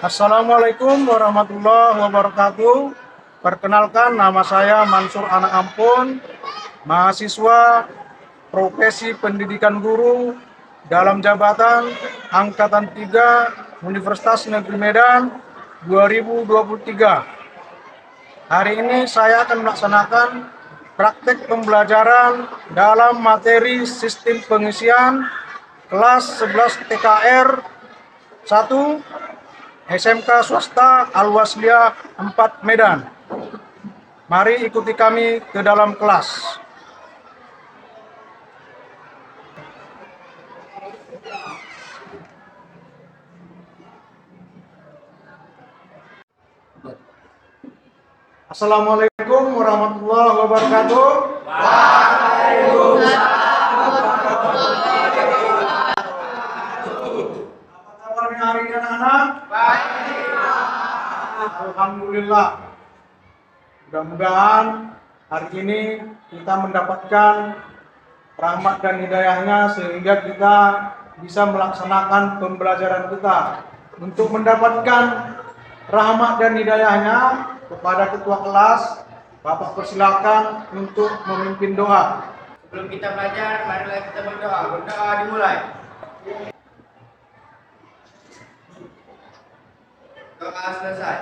Assalamualaikum warahmatullahi wabarakatuh. Perkenalkan, nama saya Mansur Anak Ampun, mahasiswa profesi pendidikan guru dalam jabatan Angkatan 3 Universitas Negeri Medan 2023. Hari ini saya akan melaksanakan praktek pembelajaran dalam materi sistem pengisian kelas 11 TKR 1 SMK Swasta Al-Wasliyah 4 Medan. Mari ikuti kami ke dalam kelas. Assalamualaikum warahmatullahi wabarakatuh. Apa kabarnya hari ini anak-anak? Alhamdulillah. Mudah-mudahan hari ini kita mendapatkan rahmat dan hidayahnya sehingga kita bisa melaksanakan pembelajaran kita. Untuk mendapatkan rahmat dan hidayahnya, kepada ketua kelas, Bapak persilakan untuk memimpin doa. Sebelum kita belajar, marilah kita berdoa. Berdoa dimulai. Doa selesai.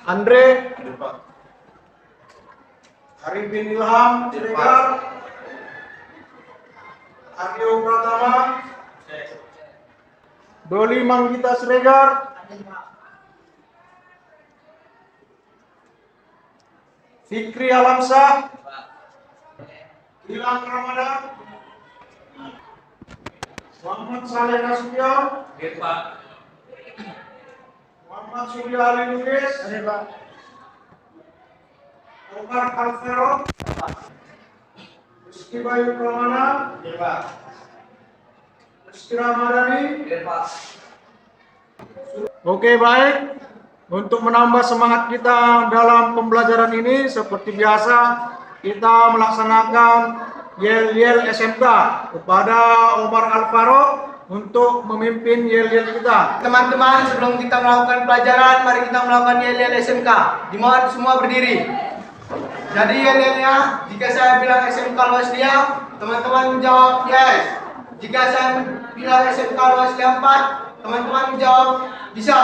Andre, Arifin Ilham Siregar, Aryo Pratama, Doli Manggita Siregar, Fikri Alamsyah, Ilham Ramadan, Muhammad Saleh Nasution, Muhammad Surya Ali Lubis, Omar Alvaro, Rizky Bayu Pramana, Rizky Ramadhani. Oke, baik. Untuk menambah semangat kita dalam pembelajaran ini, seperti biasa kita melaksanakan yel-yel SMK kepada Omar Alvaro untuk memimpin yel-yel kita. Teman-teman, sebelum kita melakukan pelajaran, mari kita melakukan yel-yel SMK. Dimohon semua berdiri. Jadi yel-yelnya, jika saya bilang SMK Al-Wasliyah, teman-teman menjawab yes. Jika saya bilang SMK Al-Wasliyah 4, teman-teman menjawab bisa.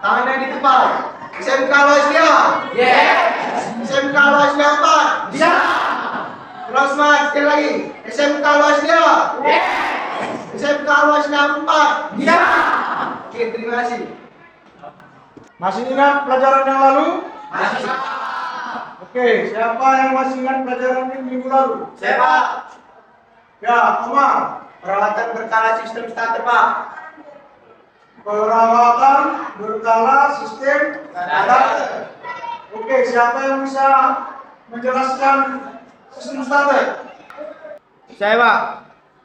Tangannya di depan. SMK Al-Wasliyah. Yes. SMK Al-Wasliyah 4. Bisa. Terus semangat sekali lagi. SMK Al-Wasliyah. Yes. SMK Al-Wasliyah 4. Bisa. Oke, terima kasih. Masih ingat pelajaran yang lalu? Masih. Oke, siapa yang masih ingat pelajaran ini minggu lalu? Saya Pak. Ya, Omar. Peralatan berkala sistem starter Pak. Perawatan berkala sistem starter. Oke, siapa yang bisa menjelaskan sistem starter? Saya Pak.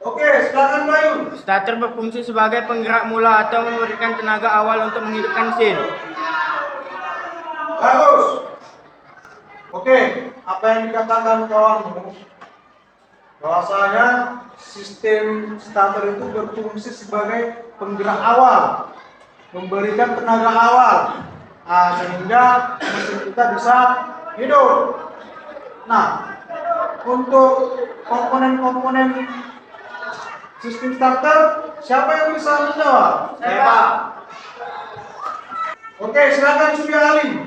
Oke, silakan Bayu. Starter berfungsi sebagai penggerak mula atau memberikan tenaga awal untuk menghidupkan mesin. Bagus. Oke, apa yang dikatakan kawanmu? Bahwasanya sistem starter itu berfungsi sebagai penggerak awal, memberikan tenaga awal, sehingga mesin kita bisa hidup. Nah, untuk komponen-komponen sistem starter, siapa yang bisa menjawab? Saya Pak. Oke, silakan Surya Ali.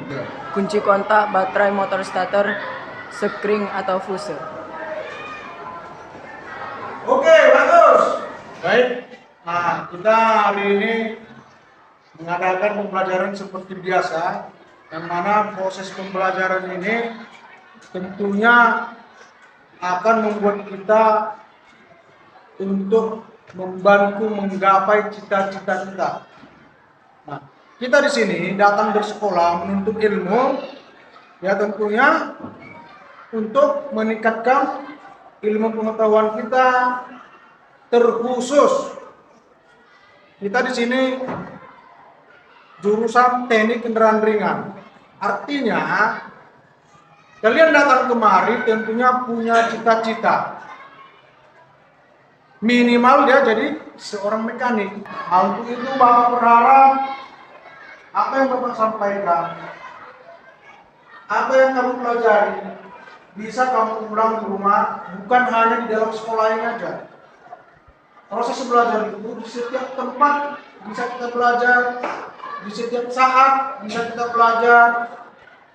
Kunci kontak, baterai motor starter, sekring atau fuse. Oke, bagus. Baik. Nah, kita hari ini mengadakan pembelajaran seperti biasa, yang mana proses pembelajaran ini tentunya akan membuat kita untuk membantu menggapai cita-cita kita. Nah, kita di sini datang bersekolah menuntut ilmu, ya tentunya untuk meningkatkan ilmu pengetahuan kita, terkhusus kita di sini jurusan teknik kendaraan ringan. Artinya kalian datang kemari tentunya punya cita-cita. minimal dia jadi seorang mekanik. Untuk itu Bapak berharap apa yang Bapak sampaikan, apa yang kamu pelajari bisa kamu ulang di rumah, bukan hanya di dalam sekolah ini aja. Proses belajar itu di setiap tempat bisa kita belajar, di setiap saat bisa kita belajar,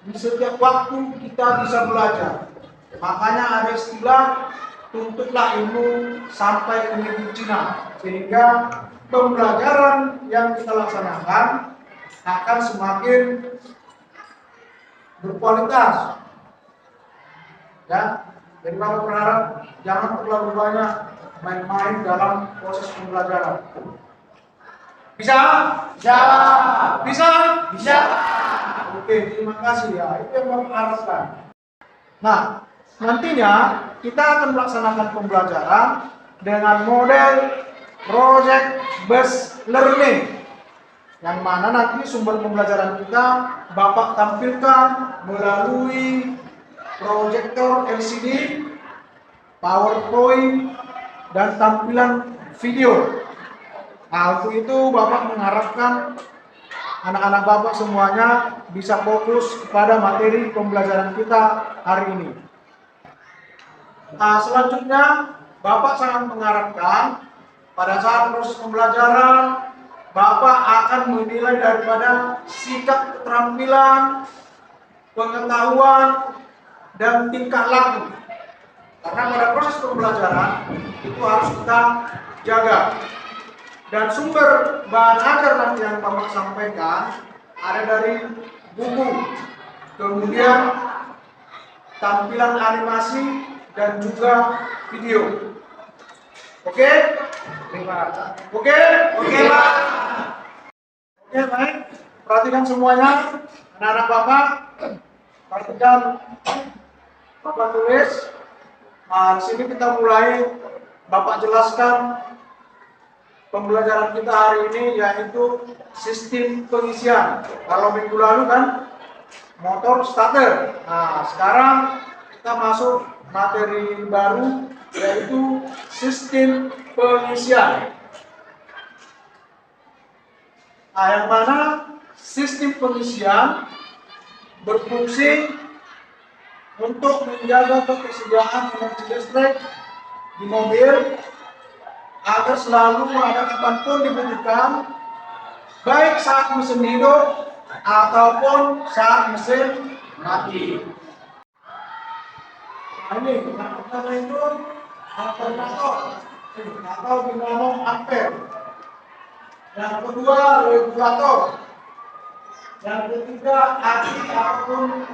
di setiap waktu kita bisa belajar. Makanya ada istilah tuntutlah ilmu sampai ke negeri Cina, sehingga pembelajaran yang kita laksanakan akan semakin berkualitas. Ya, jadi Bapak berharap jangan terlalu banyak main-main dalam proses pembelajaran. Bisa? Bisa. Bisa? Bisa. Oke, terima kasih ya. Itu yang Bapak harapkan. Nah, nantinya kita akan melaksanakan pembelajaran dengan model project based learning, yang mana nanti sumber pembelajaran kita Bapak tampilkan melalui proyektor LCD, PowerPoint, dan tampilan video. Nah, untuk itu Bapak mengharapkan anak-anak Bapak semuanya bisa fokus kepada materi pembelajaran kita hari ini. Nah, selanjutnya Bapak sangat mengharapkan pada saat proses pembelajaran Bapak akan menilai daripada sikap keterampilan, pengetahuan, dan tingkah laku. Karena pada proses pembelajaran itu harus kita jaga. Dan sumber bahan ajar nanti yang Bapak sampaikan ada dari buku, kemudian tampilan animasi, dan juga video. Oke? Terima kasih. Oke? Oke, Pak. Oke, baik. Perhatikan semuanya, anak-anak Bapak. Perhatikan Bapak tulis. Nah, di sini kita mulai Bapak jelaskan pembelajaran kita hari ini, yaitu sistem pengisian. Kalau minggu lalu kan motor starter. Nah, sekarang kita masuk materi baru, yaitu sistem pengisian. Nah, yang mana sistem pengisian berfungsi untuk menjaga ketersediaan energi listrik di mobil agar selalu ada kapanpun dibutuhkan, baik saat mesin hidup ataupun saat mesin mati. Nah, ini yang pertama itu alternator atau dinamo ampere. Yang kedua regulator. Yang ketiga aki ataupun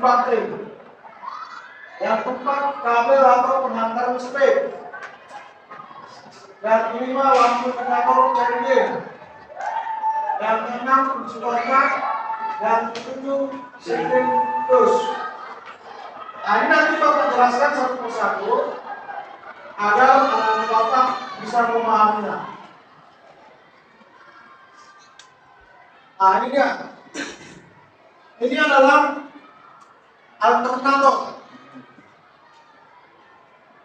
baterai. Yang keempat kabel atau pengantar listrik. Yang kelima lampu indikator charging. Yang keenam distorkan. Yang ketujuh setting push. Nah, ini nanti Bapak jelaskan satu persatu agar anak-anak Bapak bisa memahaminya. Nah, ini dia. Ini adalah alternator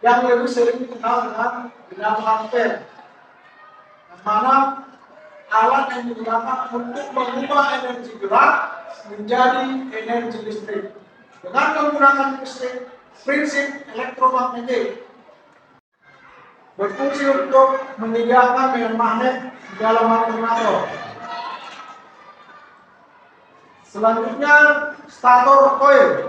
yang lebih sering dikenal dengan dinamo ampere, yang mana alat yang digunakan untuk mengubah energi gerak menjadi energi listrik dengan menggunakan prinsip elektromagnetik, berfungsi untuk menyediakan medan magnet di dalam alternator. Selanjutnya stator coil,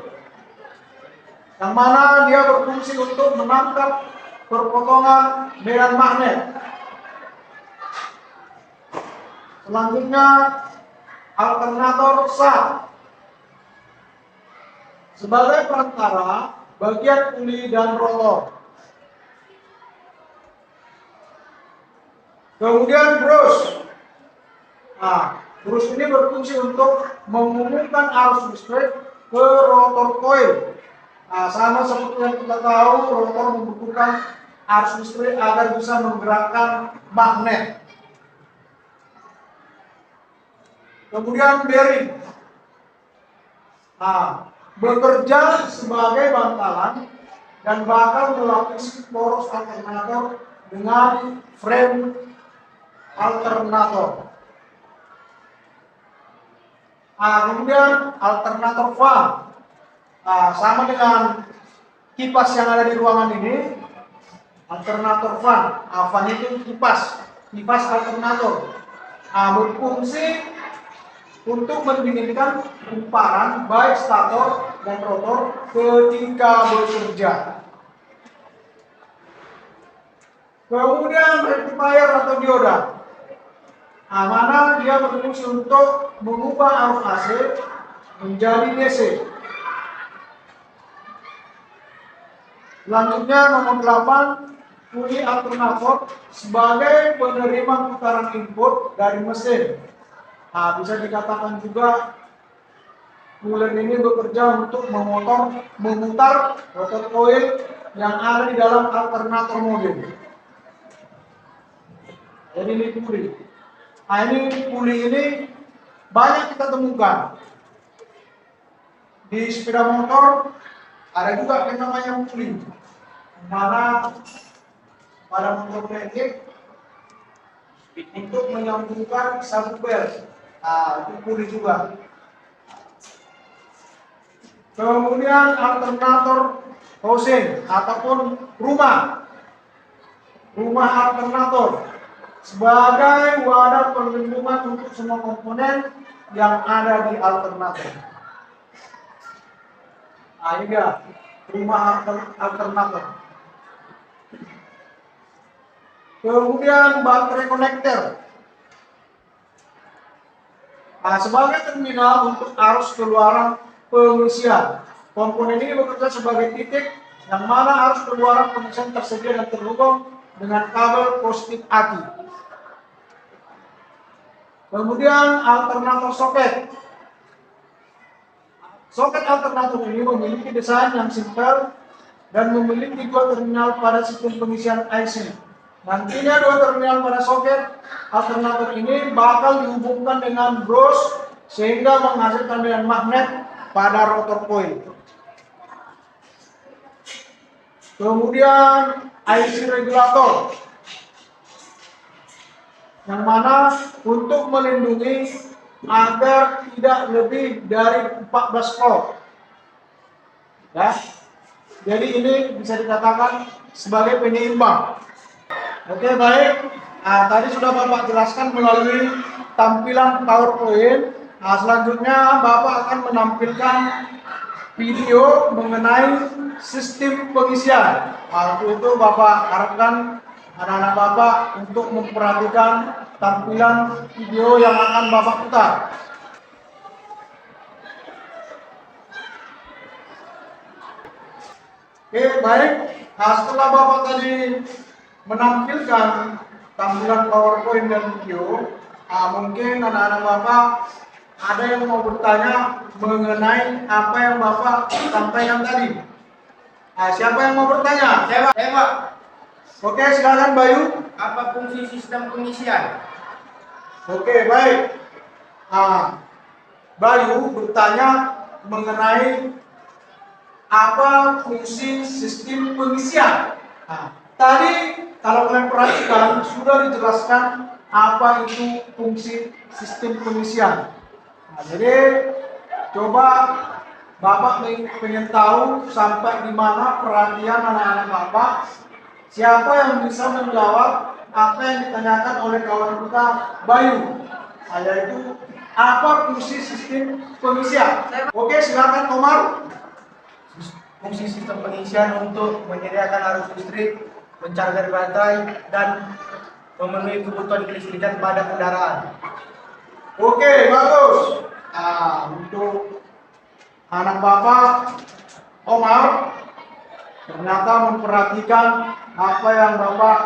yang mana dia berfungsi untuk menangkap perpotongan medan magnet. Selanjutnya alternator sah, sebagai perantara bagian uli dan rotor. Kemudian brush. Nah, brush ini berfungsi untuk menghubungkan arus listrik ke rotor coil. Nah, sama seperti yang kita tahu, rotor membutuhkan arus listrik agar bisa menggerakkan magnet. Kemudian bearing. Nah, bekerja sebagai bantalan dan bakal melapisi poros alternator dengan frame alternator. Kemudian alternator fan. Sama dengan kipas yang ada di ruangan ini, alternator fan. Fan itu kipas alternator. Berfungsi untuk mendinginkan kumparan baik stator dan rotor ketika bekerja. Kemudian rectifier atau dioda. Mana dia berfungsi untuk mengubah arus AC menjadi DC. Selanjutnya nomor 8, puli alternator sebagai penerima putaran input dari mesin. Bisa dikatakan juga pulen ini bekerja untuk memutar rotor coil yang ada di dalam alternator mobil. Jadi ini puli. Ini puli ini banyak kita temukan di sepeda motor. Ada juga yang namanya puli, mana pada motor metik untuk menyambungkan sabuk bel. Itu puli juga. Kemudian alternator housing ataupun rumah alternator sebagai wadah perlindungan untuk semua komponen yang ada di alternator. Ini dia rumah alternator. Kemudian baterai konektor. Sebagai terminal untuk arus keluaran pengisian. Komponen ini bekerja sebagai titik yang mana arus keluaran pengisian tersedia dan terhubung dengan kabel positif aki. Kemudian alternator soket. Soket alternator ini memiliki desain yang simpel dan memiliki dua terminal pada sistem pengisian IC. Nantinya dua terminal pada soket alternator ini bakal dihubungkan dengan bros sehingga menghasilkan medan magnet pada rotor coil. Kemudian IC regulator yang mana untuk melindungi agar tidak lebih dari 14 volt. Ya. Jadi ini bisa dikatakan sebagai penyeimbang. Oke, baik. Tadi sudah Bapak jelaskan melalui tampilan PowerPoint. Selanjutnya Bapak akan menampilkan video mengenai sistem pengisian. Untuk itu Bapak harapkan anak-anak Bapak untuk memperhatikan tampilan video yang akan Bapak putar. Oke, baik. Setelah Bapak tadi menampilkan tampilan PowerPoint dan video, mungkin anak-anak Bapak ada yang mau bertanya mengenai apa yang Bapak sampaikan tadi. Siapa yang mau bertanya? Saya Pak. Oke, silakan Bayu. Apa fungsi sistem pengisian? Oke, baik. Bayu bertanya mengenai apa fungsi sistem pengisian. Tadi kalau kalian perhatikan sudah dijelaskan apa itu fungsi sistem pengisian. Jadi coba Bapak ingin tahu sampai di mana perhatian anak-anak Bapak. Siapa yang bisa menjawab apa yang ditanyakan oleh kawan kita Bayu, yaitu apa fungsi sistem pengisian? Oke, silakan Omar. Fungsi sistem pengisian untuk menyediakan arus listrik, mencarger baterai, dan memenuhi kebutuhan kelistrikan pada kendaraan. Oke, bagus. Untuk anak Bapak Omar ternyata memperhatikan apa yang Bapak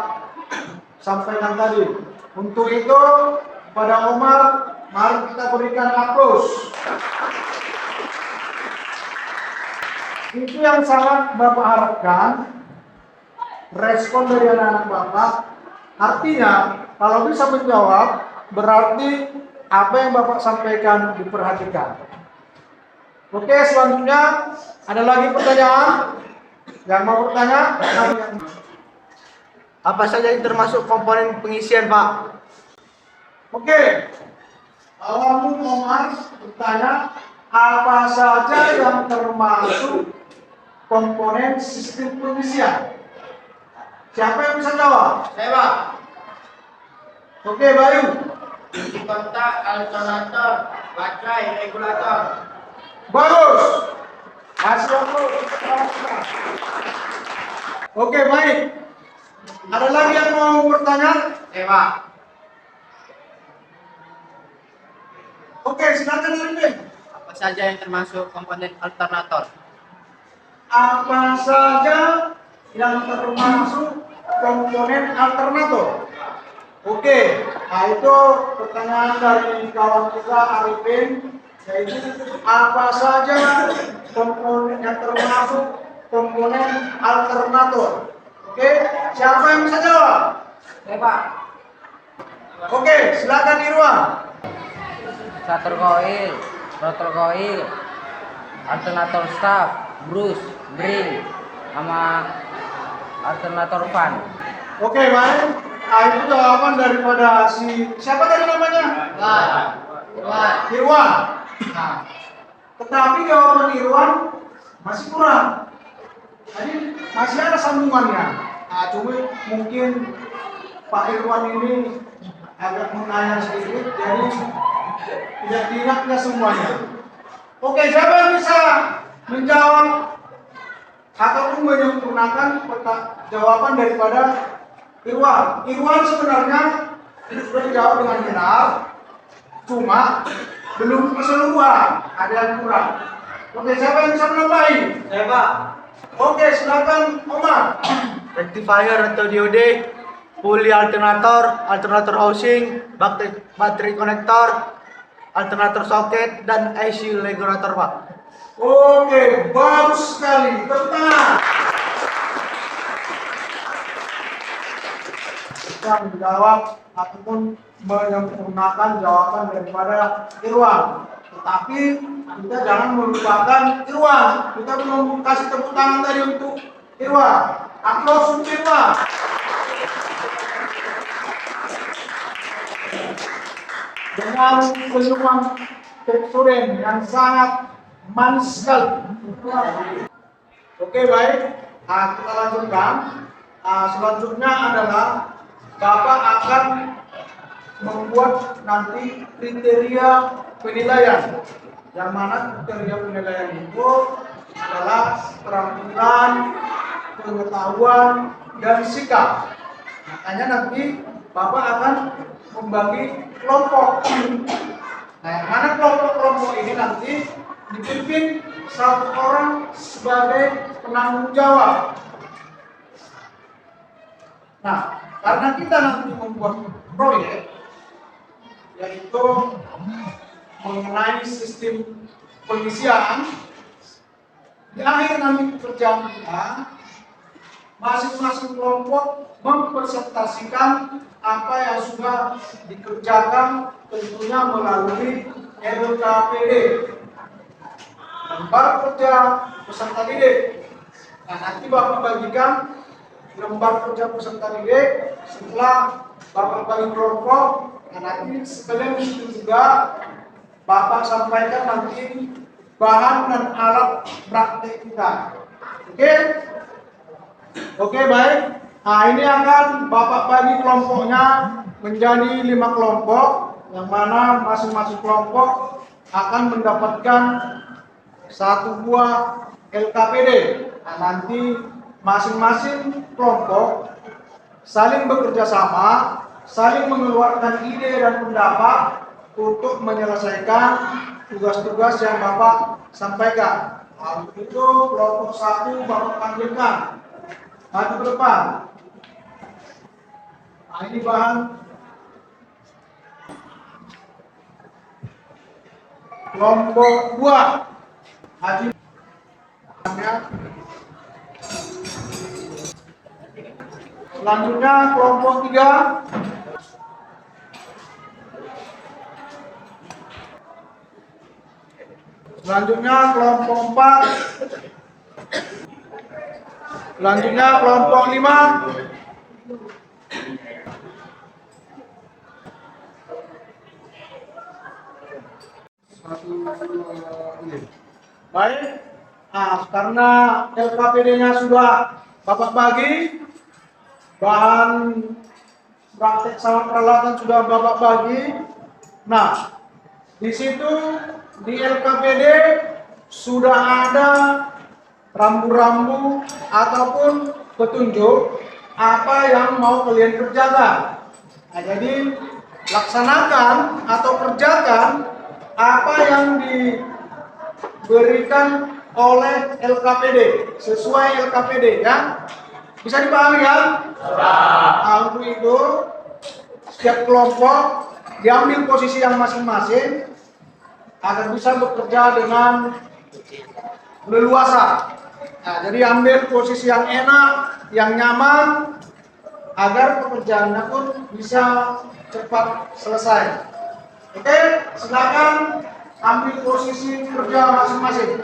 sampaikan tadi. Untuk itu, pada Omar, mari kita berikan aplaus. Itu yang sangat Bapak harapkan, respon dari anak-anak Bapak. Artinya, kalau bisa menjawab, berarti apa yang Bapak sampaikan diperhatikan. Oke, selanjutnya ada lagi pertanyaan? Yang mau bertanya? Apa saja yang termasuk komponen pengisian, Pak? Oke. Awalmu Omar bertanya apa saja yang termasuk komponen sistem pengisian? Siapa yang bisa jawab? Saya, Pak. Oke, Bayu. Isi kontak, alternator, baterai, regulator. Bagus. Masih aku. Oke, baik. Ada lagi yang mau bertanya? Saya, Pak. Oke, silakan Arifin. Apa saja yang termasuk komponen alternator? Apa saja yang termasuk komponen alternator? Oke, nah itu pertanyaan dari kawan kita Arifin, yaitu apa saja komponen yang termasuk komponen alternator? Oke, siapa yang bisa jawab? Pak. Oke, silakan Irwan. Starter coil, throttle coil, alternator staff, brush, bring, sama alternator fan. Oke, baik. Nah, itu jawaban daripada siapa tadi namanya? Irwan. Nah, tetapi jawaban Irwan masih kurang. Jadi masih ada sambungannya. Nah, cuma mungkin Pak Irwan ini agak mengayal sedikit, jadi tidak diingatnya semuanya. Oke, siapa yang bisa menjawab ataupun menyempurnakan jawaban daripada Irwan? Irwan sebenarnya sudah dijawab dengan benar, cuma belum keseluruhan, ada yang kurang. Oke, siapa yang bisa menambahi? Saya, Pak. Oke, silakan Omar. Rectifier atau diode, pulley alternator, alternator housing, baterai konektor, alternator soket, dan IC regulator, Pak. Oke, bagus sekali. Tepuk tangan. Kita menjawab ataupun menyempurnakan jawaban daripada Irwan. Tetapi kita jangan melupakan Irwan. Kita belum kasih tepuk tangan tadi untuk Irwan. Aplaus untuk Irwan. Dengan senyuman student yang sangat manis sekali. Oke, baik. Nah, kita lanjutkan. Selanjutnya adalah Bapak akan membuat nanti kriteria penilaian. Yang mana kriteria penilaian itu adalah keterampilan, pengetahuan, dan sikap. Makanya nanti Bapak akan membagi kelompok. Nah, yang mana kelompok-kelompok ini nanti dipimpin satu orang sebagai penanggung jawab. Nah, karena kita nanti membuat proyek yaitu mengenai sistem pengisian, di akhir nanti pekerjaan kita masing-masing kelompok mempresentasikan apa yang sudah dikerjakan, tentunya melalui LKPD, lembar kerja peserta didik. Nah, nanti Bapak bagikan lembar kerja peserta didik setelah Bapak bagi kelompok. Nah, nanti sekalian itu juga Bapak sampaikan nanti bahan dan alat praktek kita. Oke? Oke, baik. Nah, ini akan Bapak bagi kelompoknya menjadi 5 kelompok, yang mana masing-masing kelompok akan mendapatkan 1 buah LKPD. Nah, nanti masing-masing kelompok saling bekerja sama, saling mengeluarkan ide dan pendapat untuk menyelesaikan tugas-tugas yang Bapak sampaikan. Nah, untuk itu kelompok 1 Bapak panggilkan maju ke depan. Nah, ini bahan kelompok 2 Haji. Selanjutnya kelompok 3 selanjutnya kelompok 4 Selanjutnya kelompok 5. Baik. Nah, karena LKPD-nya sudah Bapak bagi, bahan praktek sama peralatan sudah Bapak bagi. Nah, di situ di LKPD sudah ada rambu-rambu ataupun petunjuk apa yang mau kalian kerjakan. Nah, jadi laksanakan atau kerjakan apa yang diberikan oleh LKPD, sesuai LKPD ya. Bisa dipahami ya? Nah, untuk itu setiap kelompok diambil posisi yang masing-masing agar bisa bekerja dengan leluasa. Nah, jadi ambil posisi yang enak, yang nyaman agar pekerjaannya pun bisa cepat selesai. Oke, silakan ambil posisi kerja masing-masing.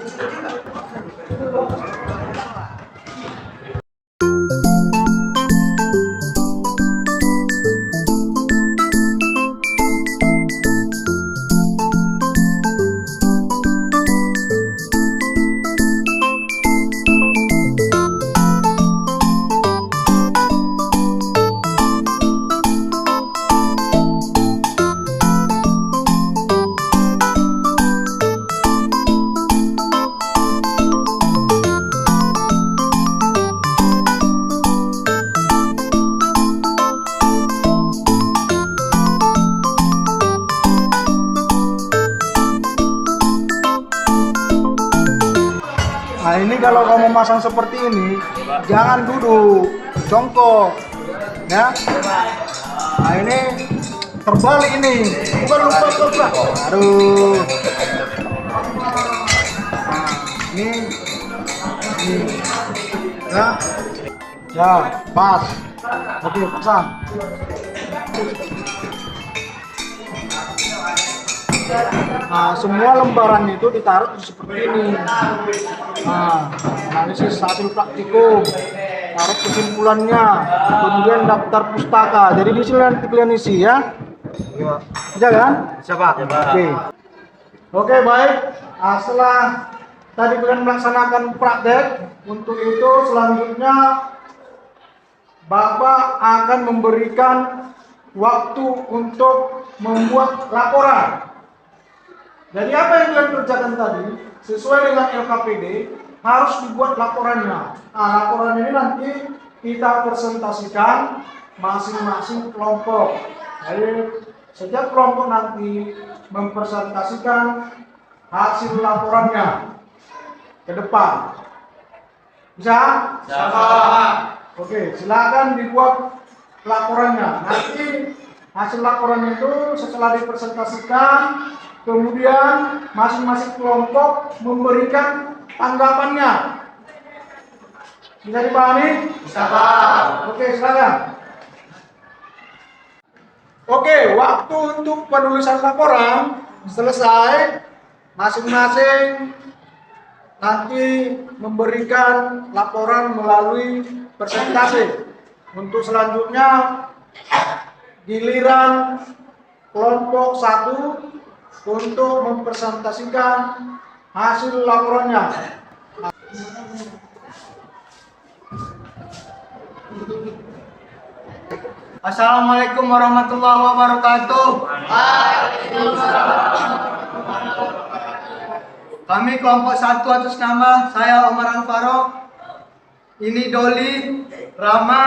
Nah, ini kalau kamu masang seperti ini, jangan duduk, jongkok, ya. Nah, ini terbalik ini, bukan lupa. Aduh. Nah, ini, ya, pas. Oke, pasang. Nah, semua lembaran itu ditaruh seperti ini. Nah, analisis hasil praktikum, taruh kesimpulannya, kemudian daftar pustaka. Jadi di sini nanti kalian isi ya. Bisa kan? Bisa Pak. Oke, baik. Nah, setelah tadi kalian melaksanakan praktek, untuk itu selanjutnya Bapak akan memberikan waktu untuk membuat laporan. Jadi apa yang kalian kerjakan tadi sesuai dengan LKPD harus dibuat laporannya. Nah, laporan ini nanti kita presentasikan masing-masing kelompok. Jadi setiap kelompok nanti mempresentasikan hasil laporannya ke depan. Bisa? Bisa. Oke, silakan dibuat laporannya. Nanti hasil laporan itu setelah dipresentasikan, kemudian masing-masing kelompok memberikan tanggapannya. Bisa dipahami? Bisa Pak. Oke, silakan. Oke, waktu untuk penulisan laporan selesai. Masing-masing nanti memberikan laporan melalui presentasi. Untuk selanjutnya giliran kelompok 1 untuk mempresentasikan hasil laporannya. Assalamualaikum warahmatullahi wabarakatuh. Kami kelompok 1 atas nama saya Omar Al-Farouk. Ini Doli, Rama,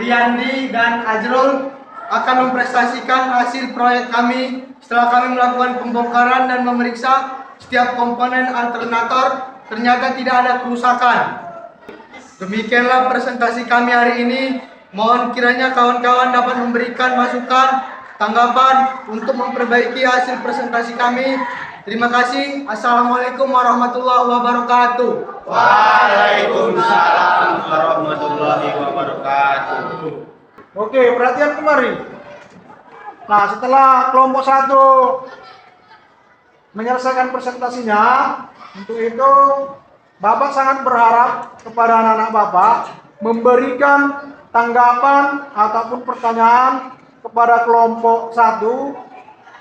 Riyandi, dan Ajrul akan mempresentasikan hasil proyek kami setelah kami melakukan pembongkaran dan memeriksa setiap komponen alternator. Ternyata tidak ada kerusakan. Demikianlah presentasi kami hari ini. Mohon kiranya kawan-kawan dapat memberikan masukan, tanggapan untuk memperbaiki hasil presentasi kami. Terima kasih. Assalamualaikum warahmatullahi wabarakatuh. Waalaikumsalam warahmatullahi wabarakatuh. Oke, perhatian kemari. Nah, setelah kelompok 1 menyelesaikan presentasinya, untuk itu Bapak sangat berharap kepada anak-anak Bapak memberikan tanggapan ataupun pertanyaan kepada kelompok 1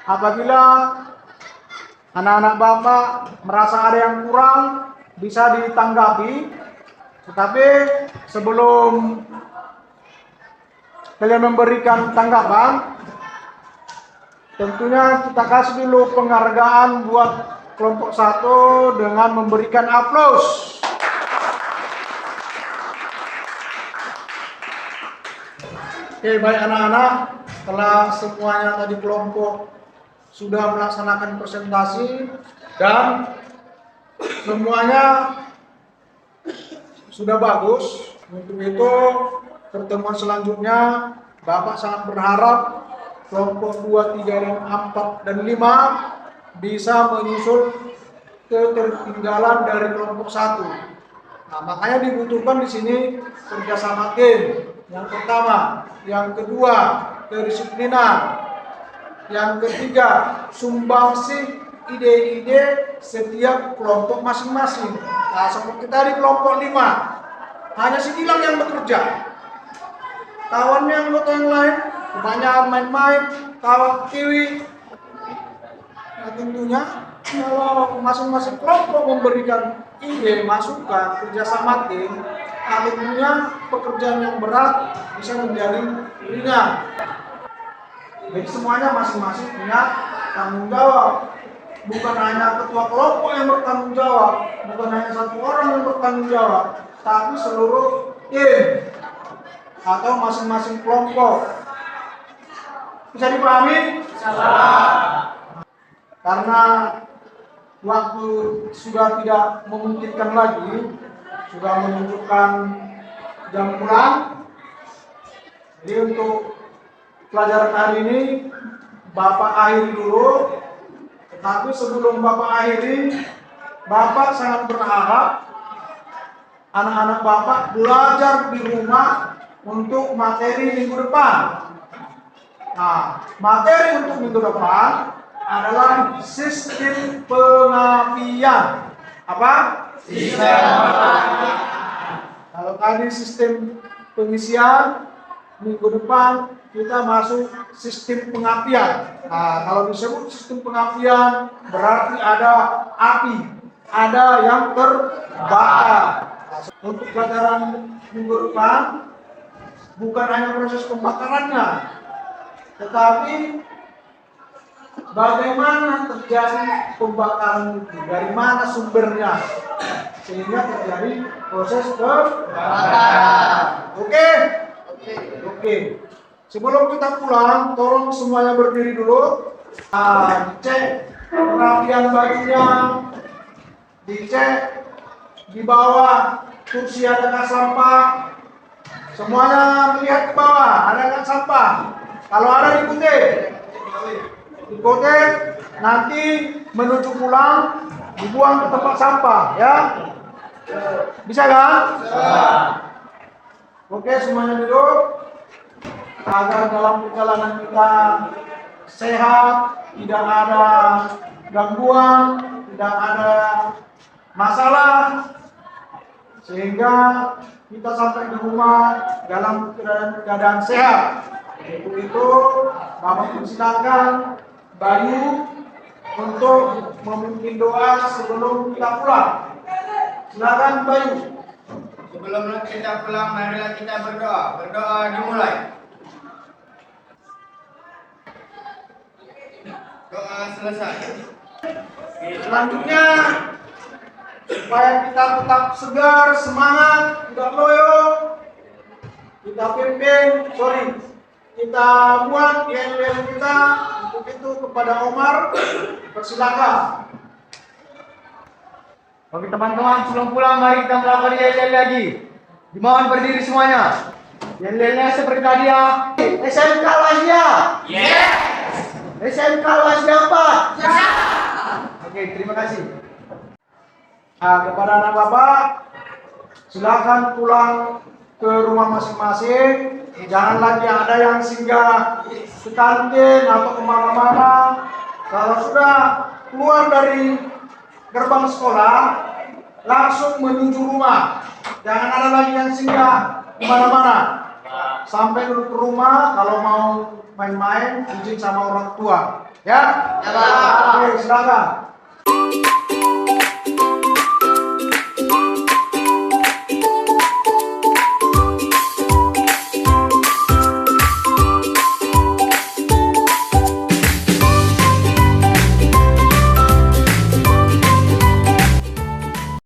apabila anak-anak Bapak merasa ada yang kurang bisa ditanggapi. Tetapi sebelum kalian memberikan tanggapan, tentunya kita kasih dulu penghargaan buat kelompok 1 dengan memberikan aplaus. Oke, baik anak-anak, setelah semuanya tadi kelompok sudah melaksanakan presentasi dan semuanya sudah bagus, untuk itu pertemuan selanjutnya Bapak sangat berharap kelompok 2, 3, dan 4, dan 5 bisa menyusul ketertinggalan dari kelompok 1. Nah, makanya dibutuhkan di sini kerjasama tim. Yang pertama, yang kedua, kedisiplinan. Yang ketiga, sumbangsi ide-ide setiap kelompok masing-masing. Nah, seperti tadi kelompok 5, hanya si Gilang yang bekerja. Kawannya anggota yang lain kebanyakan main-main, kawan kiwi. Nah, tentunya kalau masing-masing kelompok memberikan ide, masukan, kerjasama tim, tentunya pekerjaan yang berat bisa menjadi ringan. Jadi semuanya masing-masing punya tanggung jawab. Bukan hanya ketua kelompok yang bertanggung jawab, bukan hanya satu orang yang bertanggung jawab, tapi seluruh tim atau masing-masing kelompok. Bisa dipahami? Karena waktu sudah tidak memungkinkan lagi, sudah menunjukkan jam pulang. Jadi untuk pelajaran hari ini Bapak akhiri dulu. Tapi sebelum Bapak akhiri, Bapak sangat berharap anak-anak Bapak belajar di rumah untuk materi minggu depan. Nah, materi untuk minggu depan adalah sistem pengapian. Apa? Sistem pengapian. Kalau tadi sistem pengisian, minggu depan kita masuk sistem pengapian. Nah, kalau disebut sistem pengapian berarti ada api, ada yang terbakar. Untuk pelajaran minggu depan bukan hanya proses pembakarannya, tetapi bagaimana terjadi pembakaran itu, dari mana sumbernya, sehingga terjadi proses pembakaran. Oke? Oke. Sebelum kita pulang, tolong semuanya berdiri dulu. Dicek perapian bajunya, dicek di bawah kursi ada kas sampah. Semuanya melihat ke bawah, ada kas sampah. Kalau ada ikuti, nanti menuju pulang dibuang ke tempat sampah, ya. Bisa kan? Oke, semuanya duduk. Agar dalam perjalanan kita sehat, tidak ada gangguan, tidak ada masalah, sehingga kita sampai di rumah dalam keadaan sehat. Untuk itu, Bapak persilakan Bayu untuk memimpin doa sebelum kita pulang. Silakan Bayu. Sebelum kita pulang, marilah kita berdoa. Berdoa dimulai. Doa selesai. Selanjutnya, supaya kita tetap segar, semangat, tidak loyo, kita buat yel-yel kita. Untuk itu kepada Omar, persilakan. Bagi teman-teman sebelum pulang, mari kita melakukan yel-yel lagi. Dimohon berdiri semuanya. Yel-yelnya seperti tadi ya. SMK Wasya. Yes. SMK Wasya 4. Ya. Oke, terima kasih. Nah, kepada anak Bapak, silakan pulang ke rumah masing-masing. Jangan lagi ada yang singgah ke kantin atau kemana-mana. Kalau sudah keluar dari gerbang sekolah, langsung menuju rumah. Jangan ada lagi yang singgah di mana-mana. Sampai dulu ke rumah, kalau mau main-main izin sama orang tua. Ya? Ya, Pak. Oke, silakan.